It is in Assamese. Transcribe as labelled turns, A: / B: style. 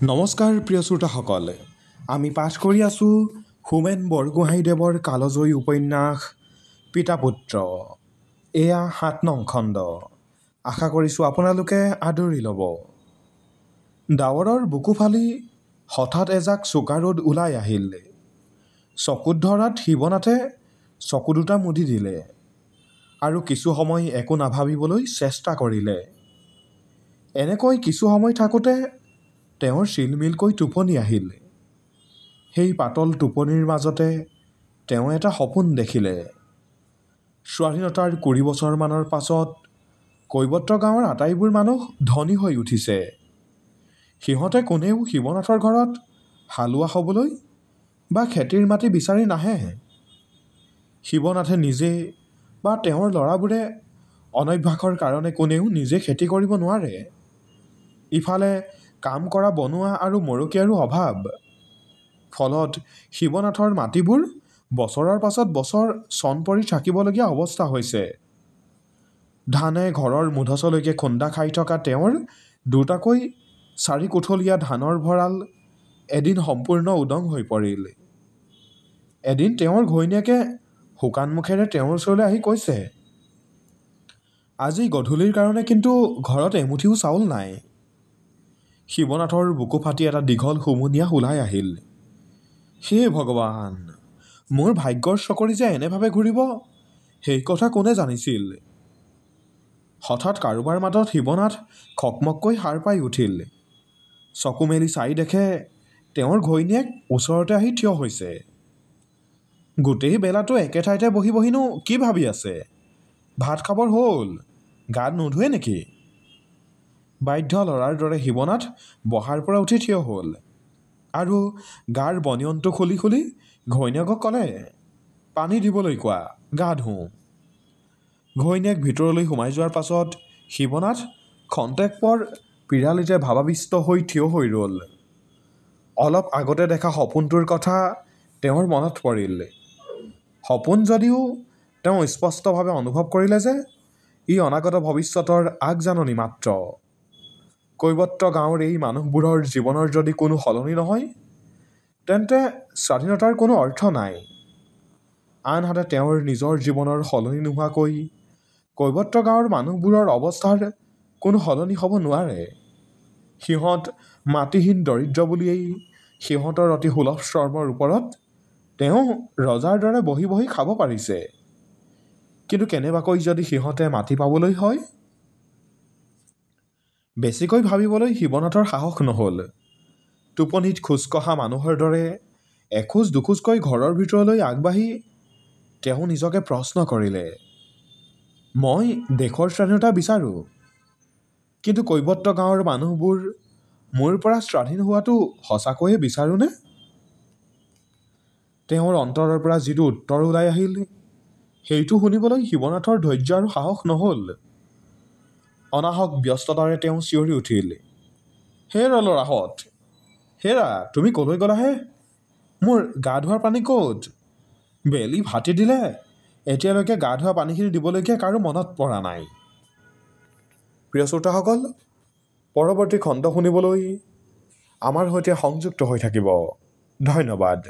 A: নমস্কাৰ প্ৰিয় শ্ৰোতাসকল, আমি পাঠ কৰি আছোঁ হোমেন বৰগোহাঁইদেৱৰ কালজয়ী উপন্যাস পিতা পুত্ৰ। এয়া ৭ নং খণ্ড। আশা কৰিছোঁ আপোনালোকে আদৰি ল'ব। ডাৱৰৰ বুকু ফালি হঠাৎ এজাক চোকা ৰ'দ ওলাই আহিল। চকুত ধৰাত শিৱনাথে চকু দুটা মুদি দিলে আৰু কিছু সময় একো নাভাবিবলৈ চেষ্টা কৰিলে। এনেকৈ কিছু সময় থাকোঁতে তেওঁৰ চিলমিলকৈ টোপনি আহিল। সেই পাতল টোপনিৰ মাজতে তেওঁ এটা সপোন দেখিলে। স্বাধীনতাৰ ২০ বছৰমানৰ পাছত কৈৱত্ৰ গাঁৱৰ আটাইবোৰ মানুহ ধনী হৈ উঠিছে। সিহঁতে কোনেও শিৱনাথৰ ঘৰত হালোৱা হ'বলৈ বা খেতিৰ মাটি বিচাৰি নাহে। শিৱনাথে নিজে বা তেওঁৰ ল'ৰাবোৰে অনভ্যাসৰ কাৰণে কোনেও নিজে খেতি কৰিব নোৱাৰে। ইফালে কাম কৰা বনুৱা আৰু মৰকীয়াৰো অভাৱ। ফলত শিৱনাথৰ মাটিবোৰ বছৰৰ পাছত বছৰ চন পৰি থাকিবলগীয়া অৱস্থা হৈছে। ধানে ঘৰৰ মূধচলৈকে খুন্দা খাই থকা তেওঁৰ দুটাকৈ ৪ কোঠলীয়া ধানৰ ভঁৰাল এদিন সম্পূৰ্ণ উদং হৈ পৰিল। এদিন তেওঁৰ ঘৈণীয়েকে শুকান মুখেৰে তেওঁৰ ওচৰলৈ আহি কৈছে, আজি গধূলিৰ কাৰণে কিন্তু ঘৰত এমুঠিও চাউল নাই। শিৱনাথৰ বুকু ফাটি এটা দীঘল হুমুনিয়াহ ওলাই আহিল। হে ভগৱান, মোৰ ভাগ্যৰ চকৰি যে এনেভাৱে ঘূৰিব, সেই কথা কোনে জানিছিল। হঠাৎ কাৰোবাৰ মাতত শিৱনাথ খকমককৈ সাৰ পাই উঠিল। চকু মেলি চাই দেখে তেওঁৰ ঘৈণীয়েক ওচৰতে আহি থিয় হৈছে। গোটেই বেলাটো একে ঠাইতে বহি বহিনো কি ভাবি আছে? ভাত খাবৰ হ'ল, গা নোধোৱে নেকি? বাধ্য ল'ৰাৰ দৰে শিৱনাথ বহাৰ পৰা উঠি থিয় হ'ল আৰু গাৰ বনিয়নটো খুলি খুলি ঘৈণীয়েকক ক'লে, পানী দিবলৈ কোৱা, গা ধুওঁ। ঘৈণীয়েক ভিতৰলৈ সোমাই যোৱাৰ পাছত শিৱনাথ খন্তেক পৰ পিৰালিতে ভাৱাবিষ্ট হৈ থিয় হৈ ৰ'ল। অলপ আগতে দেখা সপোনটোৰ কথা তেওঁৰ মনত পৰিল। সপোন যদিও তেওঁ স্পষ্টভাৱে অনুভৱ কৰিলে যে ই অনাগত ভৱিষ্যতৰ আগজাননী মাত্ৰ। কৈৱত্ৰ গাঁৱৰ এই মানুহবোৰৰ জীৱনৰ যদি কোনো সলনি নহয়, তেন্তে স্বাধীনতাৰ কোনো অৰ্থ নাই। আনহাতে তেওঁৰ নিজৰ জীৱনৰ সলনি নোহোৱাকৈ কৈৱত্ৰ গাঁৱৰ মানুহবোৰৰ অৱস্থাৰ কোনো সলনি হ'ব নোৱাৰে। সিহঁত মাটিহীন দৰিদ্ৰ বুলিয়েই সিহঁতৰ অতি সুলভ চৰ্মৰ ওপৰত তেওঁ ৰজাৰ দৰে বহি বহি খাব পাৰিছে। কিন্তু কেনেবাকৈ যদি সিহঁতে মাটি পাবলৈ হয়? বেছিকৈ ভাবিবলৈ শিৱনাথৰ সাহস নহ'ল। টোপনিত খোজ কঢ়া মানুহৰ দৰে এখোজ দুখোজকৈ ঘৰৰ ভিতৰলৈ আগবাঢ়ি তেওঁ নিজকে প্ৰশ্ন কৰিলে, মই দেশৰ স্বাধীনতা বিচাৰোঁ, কিন্তু কৈৱত্ৰ গাঁৱৰ মানুহবোৰ মোৰ পৰা স্বাধীন হোৱাটো সঁচাকৈয়ে বিচাৰোঁনে? তেওঁৰ অন্তৰৰ পৰা যিটো উত্তৰ ওলাই আহিল, সেইটো শুনিবলৈ শিৱনাথৰ ধৈৰ্য আৰু সাহস নহ'ল। অনাহক ব্যস্ততাৰে তেওঁ চিঞৰি উঠিল, হেৰা ল'ৰাহঁত, হেৰা, তুমি ক'লৈ গ'লাহে? মোৰ গা ধোৱাৰ পানী ক'ত? বেলি ভাটি দিলে, এতিয়ালৈকে গা ধোৱা পানীখিনি দিবলৈকে কাৰো মনত পৰা নাই। প্ৰিয় শ্ৰোতাসকল, পৰৱৰ্তী খণ্ড শুনিবলৈ আমাৰ সৈতে সংযুক্ত হৈ থাকিব। ধন্যবাদ।